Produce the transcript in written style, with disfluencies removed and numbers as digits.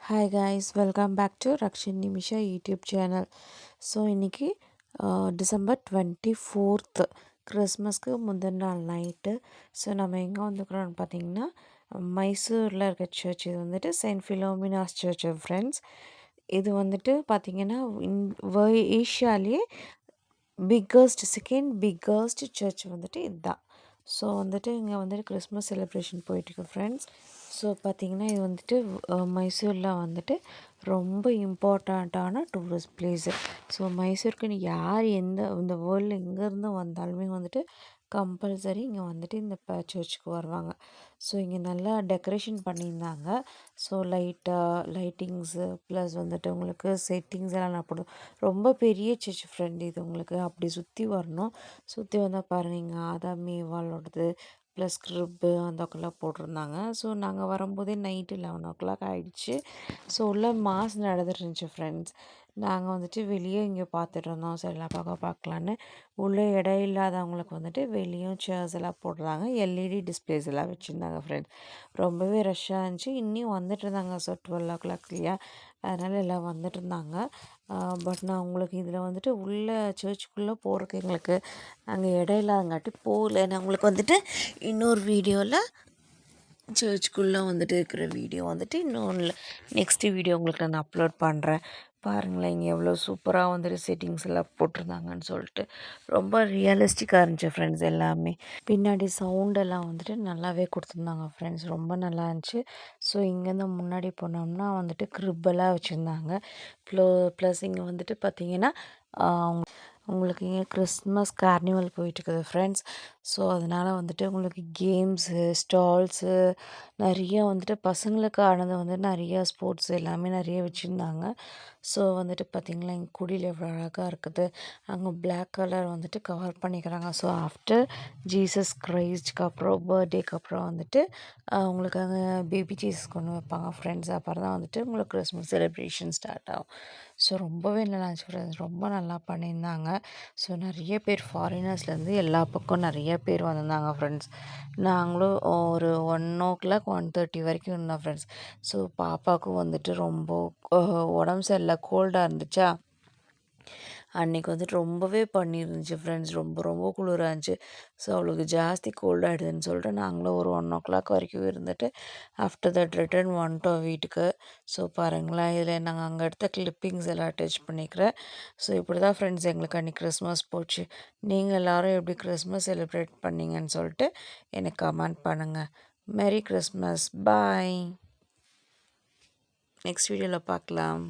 Hi guys, welcome back to Rakshin Nimisha YouTube channel. So இன்றைக்கி December 24th கிறிஸ்மஸ்க்கு முந்தின நாள் நைட்டு. ஸோ நம்ம எங்கே வந்துக்கிறோம்னு பார்த்தீங்கன்னா மைசூரில் இருக்க சர்ச். இது வந்துட்டு செயின்ட் ஃபிலோமினாஸ் சர்ச் ஃப்ரெண்ட்ஸ். இது வந்துட்டு பார்த்திங்கன்னா ஏஷியாலேயே செகண்ட் பிக்கஸ்ட் சர்ச் வந்துட்டு இதுதான். ஸோ வந்துட்டு இங்கே வந்துட்டு கிறிஸ்மஸ் செலிப்ரேஷன் போயிட்டுருக்கு ஃப்ரெண்ட்ஸ். ஸோ பார்த்திங்கன்னா இது வந்துட்டு மைசூரில் வந்துட்டு ரொம்ப இம்பார்ட்டண்ட்டான டூரிஸ்ட் பிளேஸு. ஸோ மைசூருக்கு யார் இந்த வேர்ல்டில் எங்கேருந்து வந்தாலுமே வந்துட்டு கம்பல்சரி இங்கே வந்துட்டு இந்த சர்ச்சுக்கு வருவாங்க. ஸோ இங்கே நல்லா டெக்கரேஷன் பண்ணியிருந்தாங்க. ஸோ லைட்டிங்ஸு ப்ளஸ் வந்துட்டு உங்களுக்கு செட்டிங்ஸ் எல்லாம் நான் போடுவேன். ரொம்ப பெரிய சர்ச் ஃப்ரெண்ட் இது. உங்களுக்கு அப்படி சுற்றி வரணும். சுற்றி வந்தால் பாருங்கள், இங்கே ஆதாம் ஏவாளோடது ப்ளஸ் கிரிப்பு அந்தக்கெல்லாம் போட்டிருந்தாங்க. ஸோ நாங்கள் வரும்போதே நைட்டு 11 ஆகிடுச்சு. ஸோ உள்ள மாஸ் நடந்துட்டு இருந்துச்சு ஃப்ரெண்ட்ஸ். நாங்கள் வந்துட்டு வெளியே இங்கே பார்த்துட்டு இருந்தோம். சரி எல்லாம் பார்க்கலான்னு. உள்ளே இடம் இல்லாதவங்களுக்கு வந்துட்டு வெளியும் சேர்ஸ் எல்லாம் போடுறாங்க. எல்இடி டிஸ்பிளேஸ் எல்லாம் வச்சுருந்தாங்க ஃப்ரெண்ட்ஸ். ரொம்பவே ரஷ்ஷாக இருந்துச்சு. இன்னும் வந்துட்டு இருந்தாங்க. ஸோ 12 இல்லையா, அதனால் எல்லாம் வந்துட்டு இருந்தாங்க. பட் நான் உங்களுக்கு இதில் வந்துட்டு உள்ளே சர்ச்சுக்குள்ளே போகிறதுக்கு எங்களுக்கு அங்கே இடம் இல்லாதங்காட்டி போகல. நான் உங்களுக்கு வந்துட்டு இன்னொரு வீடியோவில் சர்ச்சுக்குள்ளே வந்துட்டு இருக்கிற வீடியோ வந்துட்டு இன்னொன்று நெக்ஸ்ட்டு வீடியோ உங்களுக்கு நான் அப்லோட் பண்ணுறேன். பாருங்களேன், இங்கே எவ்வளோ சூப்பராக வந்துட்டு செட்டிங்ஸ் எல்லாம் போட்டிருந்தாங்கன்னு சொல்லிட்டு ரொம்ப ரியலிஸ்டிக்காக இருந்துச்சு ஃப்ரெண்ட்ஸ். எல்லாமே பின்னாடி சவுண்டெல்லாம் வந்துட்டு நல்லாவே கொடுத்துருந்தாங்க ஃப்ரெண்ட்ஸ். ரொம்ப நல்லா இருந்துச்சு. ஸோ இங்கேருந்து முன்னாடி போனோம்னா வந்துட்டு கிரிப்பெல்லாம் வச்சுருந்தாங்க. ப்ளஸ் இங்கே வந்துட்டு பார்த்திங்கன்னா உங்களுக்கு இங்கே கிறிஸ்மஸ் கார்னிவல் போயிட்டுருக்குது ஃப்ரெண்ட்ஸ். ஸோ அதனால் வந்துட்டு உங்களுக்கு கேம்ஸு ஸ்டால்ஸு நிறைய வந்துட்டு பசங்களுக்கானது வந்து நிறையா ஸ்போர்ட்ஸ் எல்லாமே நிறைய வச்சுருந்தாங்க. ஸோ வந்துட்டு பார்த்திங்களா, இங்கே குடியில் எவ்வளோ அழகாக இருக்குது. அங்கே பிளாக் கலர் வந்துட்டு கவர் பண்ணிக்கிறாங்க. ஸோ ஆஃப்டர் ஜீசஸ் கிரைஸ்ட்க்கு அப்புறம் பர்த்டேக்கு அப்புறம் வந்துட்டு உங்களுக்கு அங்கே பேபி ஜீசஸ் கொண்டு வைப்பாங்க ஃப்ரெண்ட்ஸ். அப்புறம் தான் வந்துட்டு உங்களுக்கு கிறிஸ்மஸ் செலிப்ரேஷன் ஸ்டார்ட் ஆகும். ஸோ ரொம்பவே நல்லா இருந்துச்சு ஃப்ரெண்ட்ஸ். ரொம்ப நல்லா பண்ணியிருந்தாங்க. ஸோ நிறைய பேர் ஃபாரினர்ஸ்லேருந்து எல்லா பக்கம் நிறைய பேர் வந்திருந்தாங்க ஃப்ரெண்ட்ஸ். நாங்களும் ஒரு 1:00 1:30 வரைக்கும் இருந்தோம் ஃப்ரெண்ட்ஸ். ஸோ பாப்பாவுக்கும் வந்துட்டு ரொம்ப உடம்பு சரியில்லை, கோல்டாக இருந்துச்சா, அன்றைக்கி வந்துட்டு ரொம்பவே பண்ணியிருந்துச்சு ஃப்ரெண்ட்ஸ். ரொம்ப ரொம்ப குளிராக இருந்துச்சு. ஸோ அவளுக்கு ஜாஸ்தி கோல்ட் ஆகிடுதுன்னு சொல்லிட்டு நாங்களும் ஒரு 1:00 வரைக்கும் இருந்துட்டு ஆஃப்டர் தட் ரிட்டர்ன் வந்துட்டோம் வீட்டுக்கு. ஸோ பாருங்களேன், இதில் நாங்கள் அங்கே எடுத்த கிளிப்பிங்ஸ் எல்லாம் அட்டாச் பண்ணிக்கிறேன். ஸோ இப்படி தான் ஃப்ரெண்ட்ஸ் எங்களுக்கு அன்றைக்கி கிறிஸ்மஸ் போச்சு. நீங்கள் எல்லோரும் எப்படி கிறிஸ்மஸ் செலிப்ரேட் பண்ணிங்கன்னு சொல்லிட்டு எனக்கு கமெண்ட் பண்ணுங்கள். Merry Christmas. பாய். நெக்ஸ்ட் வீடியோவில் பார்க்கலாம்.